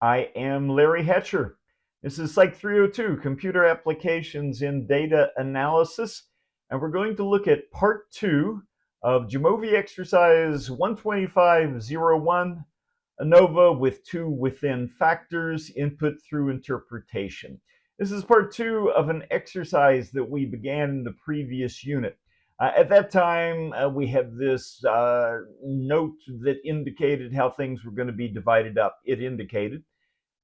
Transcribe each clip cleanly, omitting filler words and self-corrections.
I am Larry Hatcher. This is Psych 302, Computer Applications in Data Analysis, and we're going to look at Part 2 of Jamovi Exercise 125.01, ANOVA with two within factors, input through interpretation. This is Part 2 of an exercise that we began in the previous unit. At that time, we had this note that indicated how things were going to be divided up. It indicated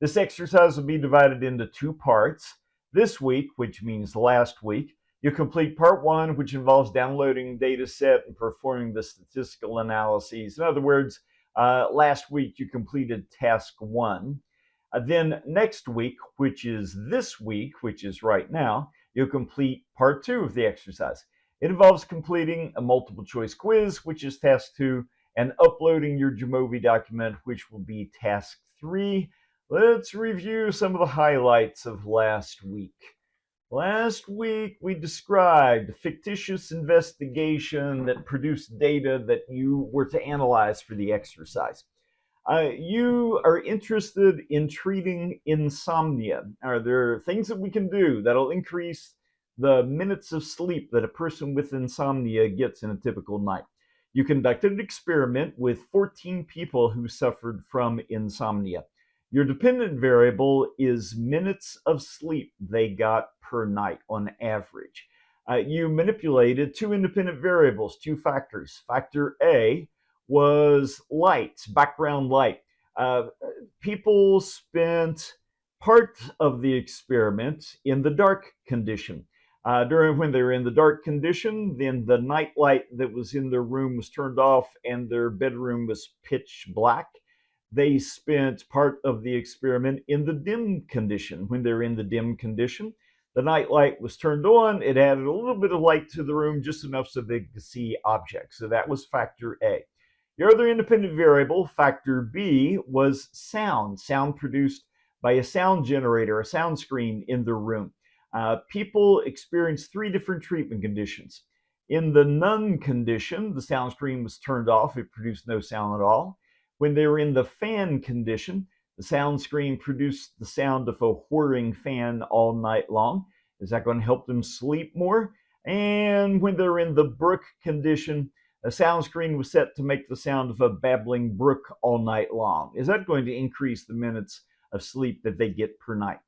this exercise will be divided into two parts. This week, which means last week, you complete part one, which involves downloading a data set and performing the statistical analyses. In other words, last week you completed task one. Then next week, which is this week, which is right now, you'll complete part two of the exercise. It involves completing a multiple choice quiz, which is task two, and uploading your Jamovi document, which will be task three. Let's review some of the highlights of last week. Last week, we described a fictitious investigation that produced data that you were to analyze for the exercise. You are interested in treating insomnia. Are there things that we can do that'll increase the minutes of sleep that a person with insomnia gets in a typical night? You conducted an experiment with 14 people who suffered from insomnia. Your dependent variable is minutes of sleep they got per night on average. You manipulated two independent variables, two factors. Factor A was light, background light. People spent part of the experiment in the dark condition. When they were in the dark condition, then the night light that was in their room was turned off and their bedroom was pitch black. They spent part of the experiment in the dim condition. When they were in the dim condition, the night light was turned on. It added a little bit of light to the room, just enough so they could see objects. So that was factor A. Your other independent variable, factor B, was sound. Sound produced by a sound generator, a sound screen in the room. People experienced three different treatment conditions. In the none condition, the sound screen was turned off. It produced no sound at all. When they were in the fan condition, the sound screen produced the sound of a whirring fan all night long. Is that going to help them sleep more? And when they were in the brook condition, the sound screen was set to make the sound of a babbling brook all night long. Is that going to increase the minutes of sleep that they get per night?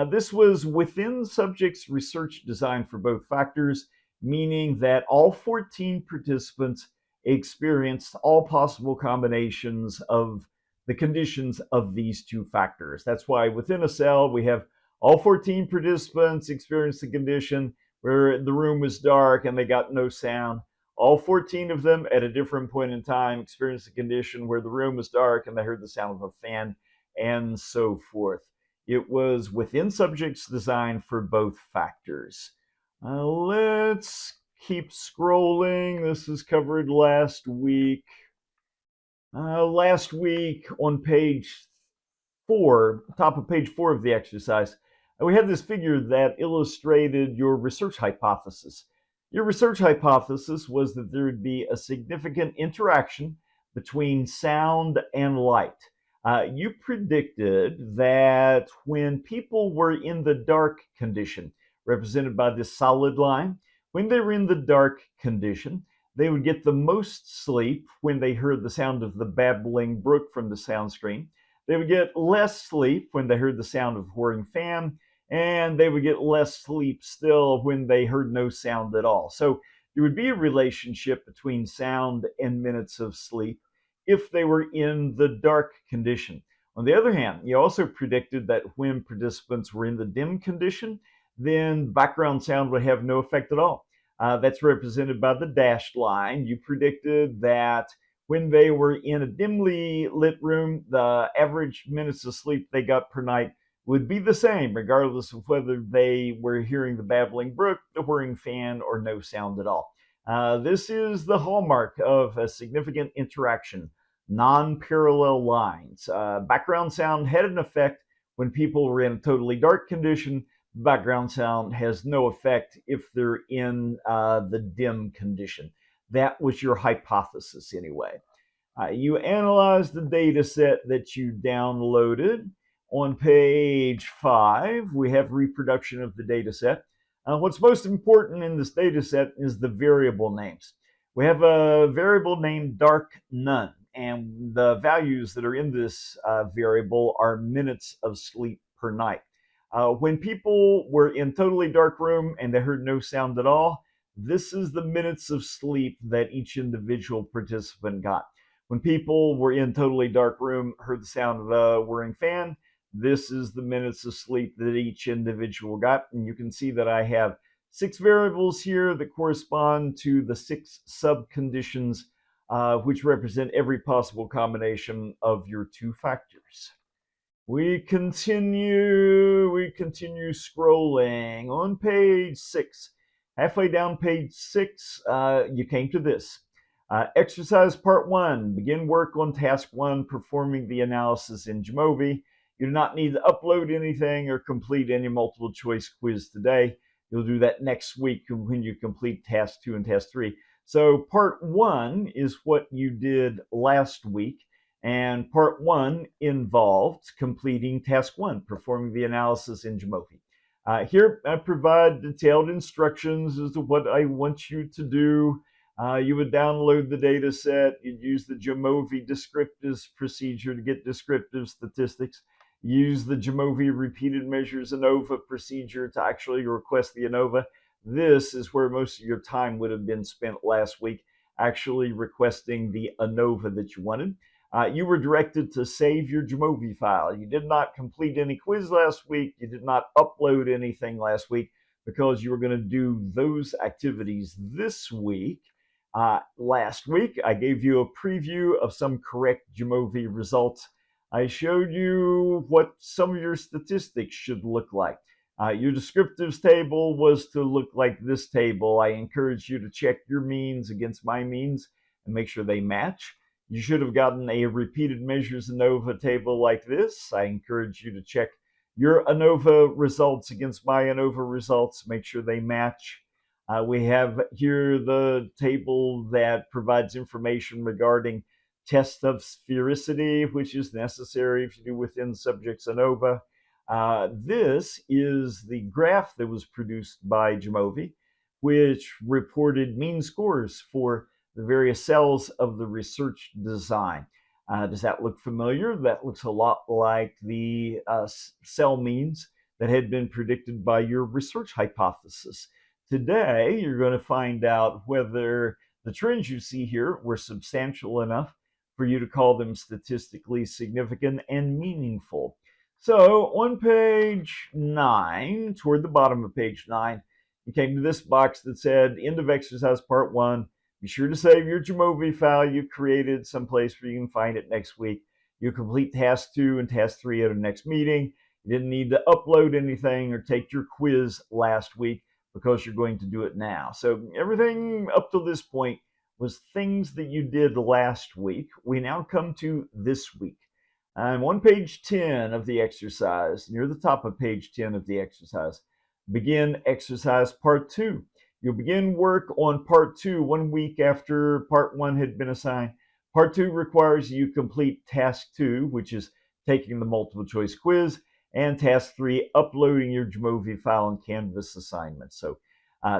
This was within subjects' research design for both factors, meaning that all 14 participants experienced all possible combinations of the conditions of these two factors. That's why within a cell, we have all 14 participants experienced the condition where the room was dark and they got no sound. All 14 of them at a different point in time experienced the condition where the room was dark and they heard the sound of a fan, and so forth. It was within subjects design for both factors. Let's keep scrolling. This is covered last week. Last week on page 4, top of page 4 of the exercise, we had this figure that illustrated your research hypothesis. Your research hypothesis was that there would be a significant interaction between sound and light. You predicted that when people were in the dark condition, represented by this solid line, when they were in the dark condition, they would get the most sleep when they heard the sound of the babbling brook from the sound screen. They would get less sleep when they heard the sound of a whirring fan, and they would get less sleep still when they heard no sound at all. So there would be a relationship between sound and minutes of sleep if they were in the dark condition. On the other hand, you also predicted that when participants were in the dim condition, then background sound would have no effect at all. That's represented by the dashed line. You predicted that when they were in a dimly lit room, the average minutes of sleep they got per night would be the same, regardless of whether they were hearing the babbling brook, the whirring fan, or no sound at all. This is the hallmark of a significant interaction, non-parallel lines. Background sound had an effect when people were in a totally dark condition. Background sound has no effect if they're in the dim condition. That was your hypothesis anyway. You analyzed the data set that you downloaded. On page 5, we have reproduction of the data set. What's most important in this data set is the variable names. We have a variable named dark none, and the values that are in this variable are minutes of sleep per night. When people were in totally dark room and they heard no sound at all, this is the minutes of sleep that each individual participant got. When people were in totally dark room, heard the sound of a whirring fan, this is the minutes of sleep that each individual got. And you can see that I have 6 variables here that correspond to the 6 subconditions, which represent every possible combination of your 2 factors. We continue scrolling on page 6. Halfway down page 6, you came to this. Exercise part 1, begin work on task 1, performing the analysis in Jamovi. You do not need to upload anything or complete any multiple choice quiz today. You'll do that next week when you complete task 2 and task 3. So part 1 is what you did last week. And part 1 involved completing task 1, performing the analysis in Jamovi. Here I provide detailed instructions as to what I want you to do. You would download the data set. You'd use the Jamovi descriptives procedure to get descriptive statistics. Use the Jamovi repeated measures ANOVA procedure to actually request the ANOVA. This is where most of your time would have been spent last week, actually requesting the ANOVA that you wanted. You were directed to save your Jamovi file. You did not complete any quiz last week. You did not upload anything last week because you were going to do those activities this week. Last week, I gave you a preview of some correct Jamovi results. I showed you what some of your statistics should look like. Your descriptives table was to look like this table. I encourage you to check your means against my means and make sure they match. You should have gotten a repeated measures ANOVA table like this. I encourage you to check your ANOVA results against my ANOVA results, make sure they match. We have here the table that provides information regarding test of sphericity, which is necessary if you do within subjects ANOVA. This is the graph that was produced by Jamovi, which reported mean scores for the various cells of the research design. Does that look familiar? That looks a lot like the cell means that had been predicted by your research hypothesis. Today, you're going to find out whether the trends you see here were substantial enough for you to call them statistically significant and meaningful. So on page 9, toward the bottom of page 9, you came to this box that said, end of exercise part 1. Be sure to save your Jamovi file you created someplace where you can find it next week. You complete task 2 and task 3 at our next meeting. You didn't need to upload anything or take your quiz last week because you're going to do it now. So everything up to this point was things that you did last week. We now come to this week. I'm on page 10 of the exercise, near the top of page 10 of the exercise. Begin exercise part 2. You'll begin work on part 2 1 week after part 1 had been assigned. Part 2 requires you complete task 2, which is taking the multiple choice quiz, and task 3, uploading your Jamovi file and Canvas assignment. So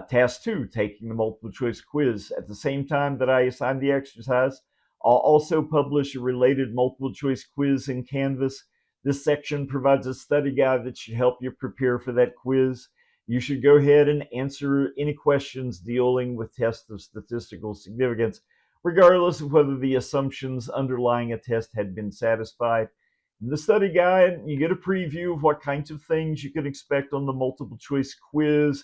task 2, taking the multiple choice quiz. At the same time that I assign the exercise, I'll also publish a related multiple choice quiz in Canvas. This section provides a study guide that should help you prepare for that quiz. You should go ahead and answer any questions dealing with tests of statistical significance, regardless of whether the assumptions underlying a test had been satisfied. In the study guide, you get a preview of what kinds of things you can expect on the multiple choice quiz.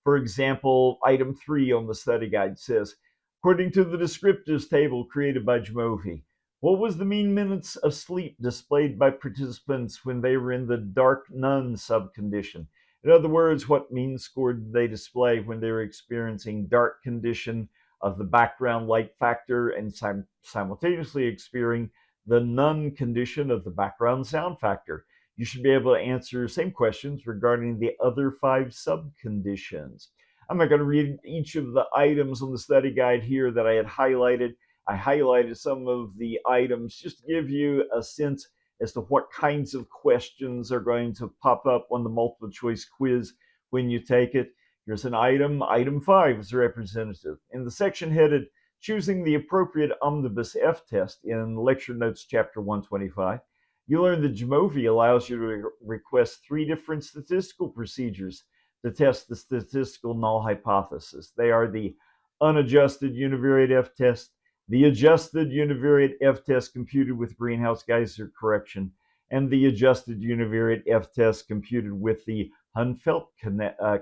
For example, item 3 on the study guide says, according to the descriptives table created by Jamovi, what was the mean minutes of sleep displayed by participants when they were in the dark none subcondition? In other words, what mean score did they display when they were experiencing dark condition of the background light factor and simultaneously experiencing the none condition of the background sound factor? You should be able to answer the same questions regarding the other 5 subconditions. I'm not going to read each of the items on the study guide here that I had highlighted. I highlighted some of the items just to give you a sense as to what kinds of questions are going to pop up on the multiple choice quiz when you take it. Here's an item. Item 5 is representative. In the section headed Choosing the Appropriate Omnibus F Test in Lecture Notes Chapter 125, you learn that Jamovi allows you to request 3 different statistical procedures to test the statistical null hypothesis. They are the unadjusted univariate F test, the adjusted univariate F test computed with greenhouse Geyser correction, and the adjusted univariate F test computed with the Hunfeld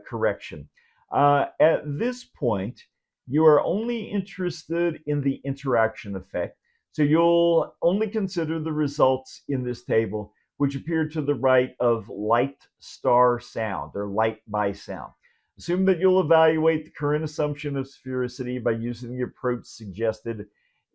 correction. At this point, you are only interested in the interaction effect, so you'll only consider the results in this table, which appear to the right of light star sound, or light by sound. Assume that you'll evaluate the current assumption of sphericity by using the approach suggested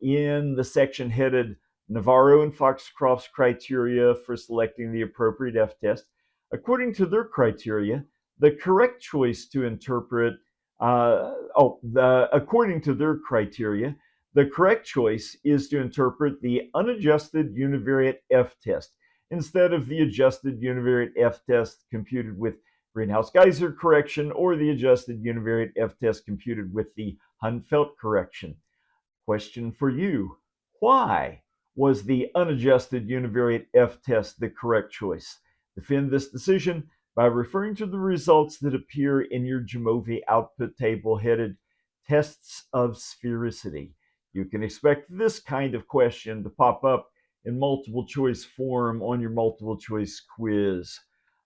in the section headed Navarro and Foxcroft's criteria for selecting the appropriate F test. According to their criteria, the correct choice to interpret, according to their criteria, the correct choice is to interpret the unadjusted univariate F test instead of the adjusted univariate F test computed with greenhouse Geyser correction or the adjusted univariate F test computed with the Hunfeld correction. Question for you: why was the unadjusted univariate F test the correct choice? Defend this decision by referring to the results that appear in your Jamovi output table headed Tests of Sphericity. You can expect this kind of question to pop up in multiple choice form on your multiple choice quiz.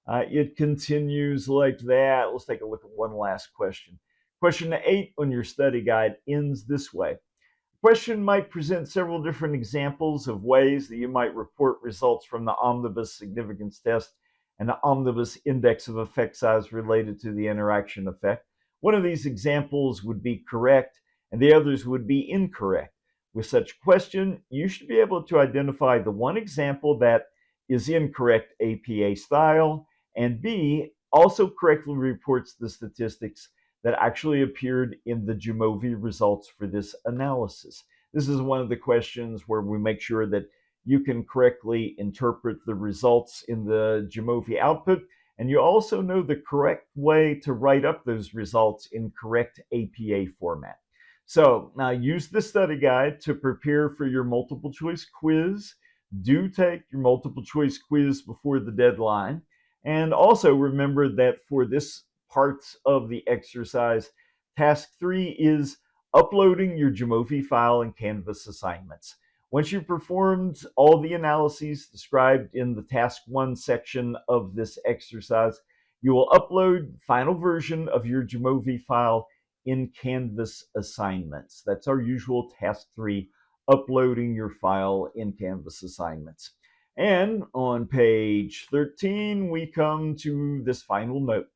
It continues like that. Let's take a look at one last question. Question 8 on your study guide ends this way. The question might present several different examples of ways that you might report results from the omnibus significance test and the omnibus index of effect size related to the interaction effect. One of these examples would be correct, and the others would be incorrect. With such a question, you should be able to identify the one example that is incorrect APA style, and B, also correctly reports the statistics that actually appeared in the Jamovi results for this analysis. This is one of the questions where we make sure that you can correctly interpret the results in the Jamovi output, and you also know the correct way to write up those results in correct APA format. So now use the study guide to prepare for your multiple choice quiz. Do take your multiple choice quiz before the deadline. And also remember that for this part of the exercise, task 3 is uploading your Jamovi file and Canvas assignments. Once you've performed all the analyses described in the task 1 section of this exercise, you will upload the final version of your Jamovi file in Canvas assignments. That's our usual task 3, uploading your file in Canvas assignments. And on page 13, we come to this final note.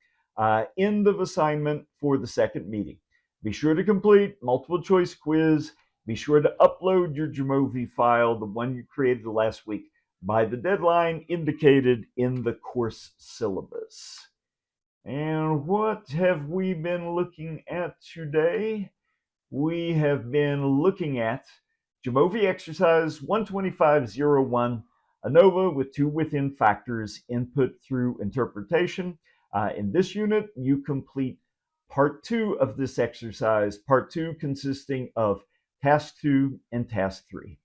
End of assignment for the second meeting. Be sure to complete multiple choice quiz. Be sure to upload your Jamovi file, the one you created last week, by the deadline indicated in the course syllabus. And what have we been looking at today? We have been looking at Jamovi exercise 125.01, ANOVA with 2 within factors, input through interpretation. In this unit, you complete part 2 of this exercise, part 2 consisting of task 2 and task 3.